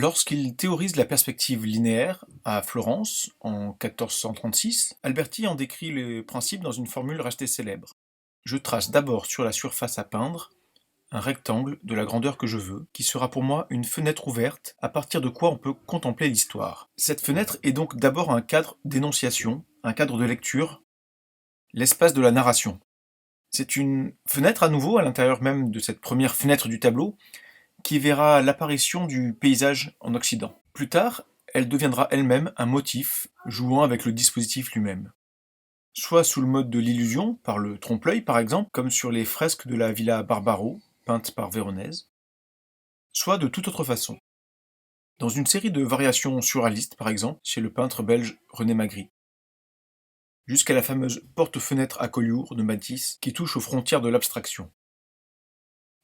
Lorsqu'il théorise la perspective linéaire à Florence en 1436, Alberti en décrit les principes dans une formule restée célèbre. Je trace d'abord sur la surface à peindre un rectangle de la grandeur que je veux, qui sera pour moi une fenêtre ouverte, à partir de quoi on peut contempler l'histoire. Cette fenêtre est donc d'abord un cadre d'énonciation, un cadre de lecture, l'espace de la narration. C'est une fenêtre à nouveau à l'intérieur même de cette première fenêtre du tableau, qui verra l'apparition du paysage en Occident. Plus tard, elle deviendra elle-même un motif, jouant avec le dispositif lui-même. Soit sous le mode de l'illusion, par le trompe-l'œil par exemple, comme sur les fresques de la Villa Barbaro, peintes par Véronèse, soit de toute autre façon. Dans une série de variations surréalistes par exemple, chez le peintre belge René Magritte, jusqu'à la fameuse porte-fenêtre à Collioure de Matisse qui touche aux frontières de l'abstraction.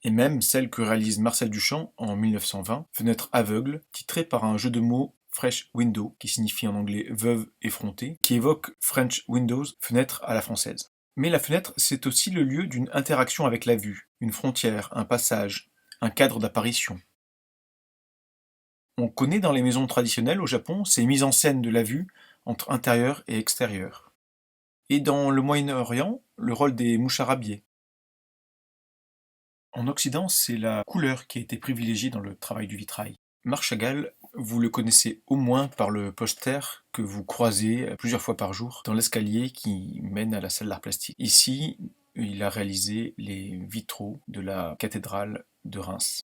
Et même celle que réalise Marcel Duchamp en 1920, Fenêtre aveugle, titrée par un jeu de mots Fresh Window, qui signifie en anglais veuve effrontée, qui évoque French Windows, fenêtre à la française. Mais la fenêtre, c'est aussi le lieu d'une interaction avec la vue, une frontière, un passage, un cadre d'apparition. On connaît dans les maisons traditionnelles au Japon ces mises en scène de la vue entre intérieur et extérieur. Et dans le Moyen-Orient, le rôle des moucharabiés. En Occident, c'est la couleur qui a été privilégiée dans le travail du vitrail. Marc Chagall, vous le connaissez au moins par le poster que vous croisez plusieurs fois par jour dans l'escalier qui mène à la salle d'art plastique. Ici, il a réalisé les vitraux de la cathédrale de Reims.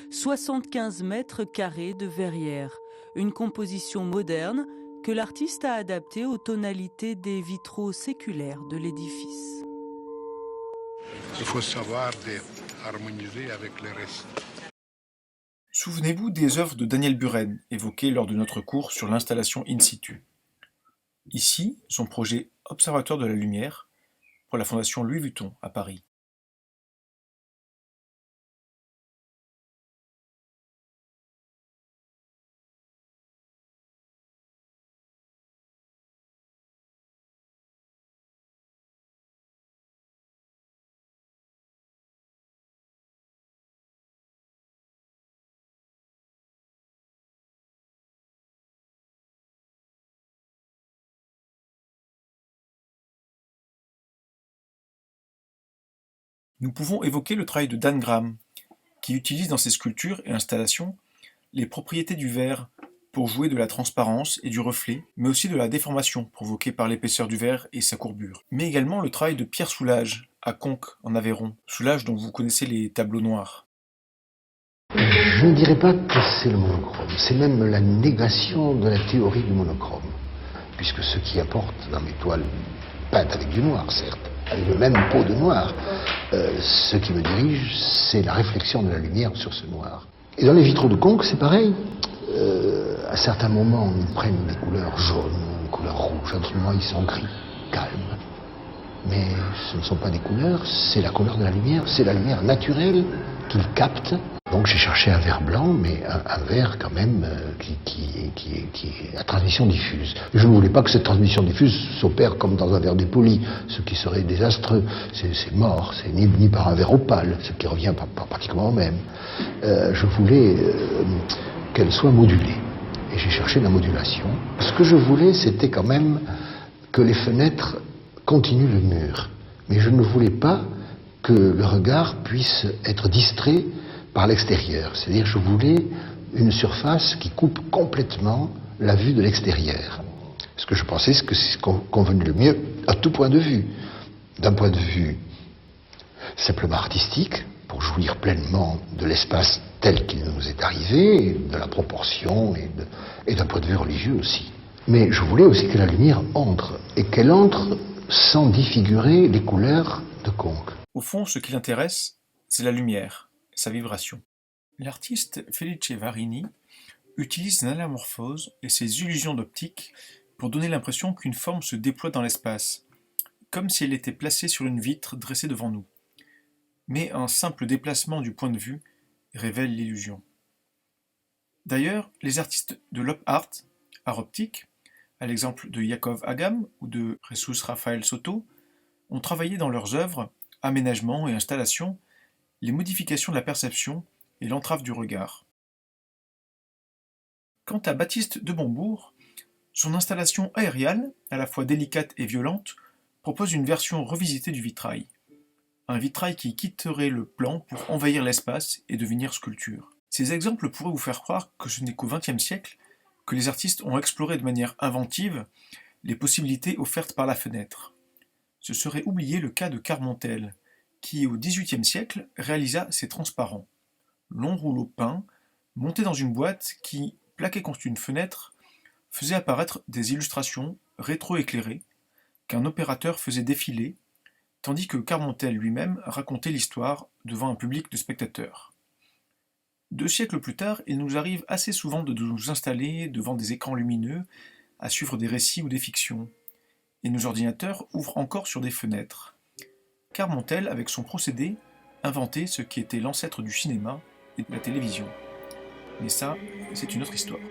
« 75 mètres carrés de verrière, une composition moderne que l'artiste a adaptée aux tonalités des vitraux séculaires de l'édifice. » Il faut savoir harmoniser avec le reste. Souvenez-vous des œuvres de Daniel Buren, évoquées lors de notre cours sur l'installation in situ. Ici, son projet Observatoire de la lumière pour la Fondation Louis Vuitton à Paris. Nous pouvons évoquer le travail de Dan Graham, qui utilise dans ses sculptures et installations les propriétés du verre pour jouer de la transparence et du reflet, mais aussi de la déformation provoquée par l'épaisseur du verre et sa courbure. Mais également le travail de Pierre Soulages, à Conques, en Aveyron, Soulages dont vous connaissez les tableaux noirs. Je ne dirais pas que c'est le monochrome, c'est même la négation de la théorie du monochrome, puisque ce qui apporte dans mes toiles peintes avec du noir, certes, avec le même pot de noir, ce qui me dirige, c'est la réflexion de la lumière sur ce noir. Et dans les vitraux de Conques, c'est pareil. À certains moments, ils prennent des couleurs jaunes, des couleurs rouges, à d'autres moments, ils sont gris, calmes. Mais ce ne sont pas des couleurs, c'est la couleur de la lumière, c'est la lumière naturelle qu'ils captent. Donc j'ai cherché un verre blanc, mais un verre quand même qui est à transmission diffuse. Je ne voulais pas que cette transmission diffuse s'opère comme dans un verre dépoli, ce qui serait désastreux. C'est mort, c'est ni par un verre opale, ce qui revient pratiquement au même. Je voulais qu'elle soit modulée. Et j'ai cherché la modulation. Ce que je voulais, c'était quand même que les fenêtres continuent le mur. Mais je ne voulais pas que le regard puisse être distrait par l'extérieur. C'est-à-dire je voulais une surface qui coupe complètement la vue de l'extérieur. Ce que je pensais, c'est que c'est ce qui convenait le mieux à tout point de vue. D'un point de vue simplement artistique, pour jouir pleinement de l'espace tel qu'il nous est arrivé, de la proportion et d'un point de vue religieux aussi. Mais je voulais aussi que la lumière entre, et qu'elle entre sans défigurer les couleurs de Conques. Au fond, ce qui l'intéresse, c'est la lumière, sa vibration. L'artiste Felice Varini utilise l'anamorphose et ses illusions d'optique pour donner l'impression qu'une forme se déploie dans l'espace, comme si elle était placée sur une vitre dressée devant nous. Mais un simple déplacement du point de vue révèle l'illusion. D'ailleurs, les artistes de l'op art, art optique, à l'exemple de Yakov Agam ou de Jesus Rafael Soto, ont travaillé dans leurs œuvres, aménagements et installations les modifications de la perception et l'entrave du regard. Quant à Baptiste de Bombourg, son installation aériale, à la fois délicate et violente, propose une version revisitée du vitrail. Un vitrail qui quitterait le plan pour envahir l'espace et devenir sculpture. Ces exemples pourraient vous faire croire que ce n'est qu'au XXe siècle que les artistes ont exploré de manière inventive les possibilités offertes par la fenêtre. Ce serait oublier le cas de Carmontel, qui au XVIIIe siècle réalisa ces transparents. Longs rouleaux peints, montés dans une boîte qui, plaquée contre une fenêtre, faisait apparaître des illustrations rétro-éclairées qu'un opérateur faisait défiler, tandis que Carmontel lui-même racontait l'histoire devant un public de spectateurs. 2 siècles plus tard, il nous arrive assez souvent de nous installer devant des écrans lumineux à suivre des récits ou des fictions, et nos ordinateurs ouvrent encore sur des fenêtres. Carmontel, avec son procédé, inventait ce qui était l'ancêtre du cinéma et de la télévision. Mais ça, c'est une autre histoire.